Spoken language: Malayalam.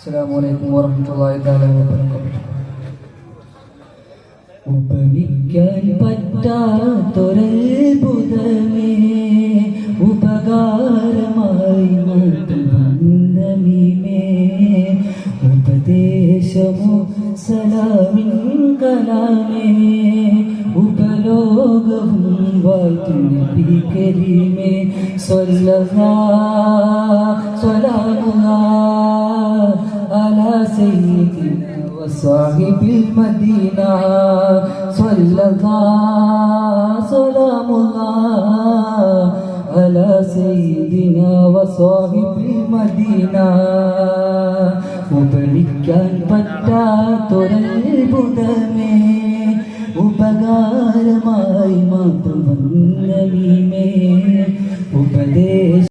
അസ്സലാമു അലൈക്കും വറഹ്മത്തുള്ളാഹി തആല വബറകാതുഹു. ഉപമിക്കാൻ പറ്റാത്തൊരത്ഭുതമേ ഉപകാരമായി മാറ്റുന്നമീമേ ഉപദേശമോ സലാമിൻ കലാമേ ഉപലോകവും വാഴ്ത്തും നബി കരീമേ സ്വല്ലല്ലാഹു അലാ സയ്യിദിനാ വസാഹിബിൽ മദീന സ്വല്ലല്ലാഹു അലാ സയ്യിദിനാ വസാഹിബിൽ മദീന. ഉപമിക്കാൻ പറ്റാത്തൊരത്ഭുതമേ ഉപകാരമായി മാത്രം വന്നവീ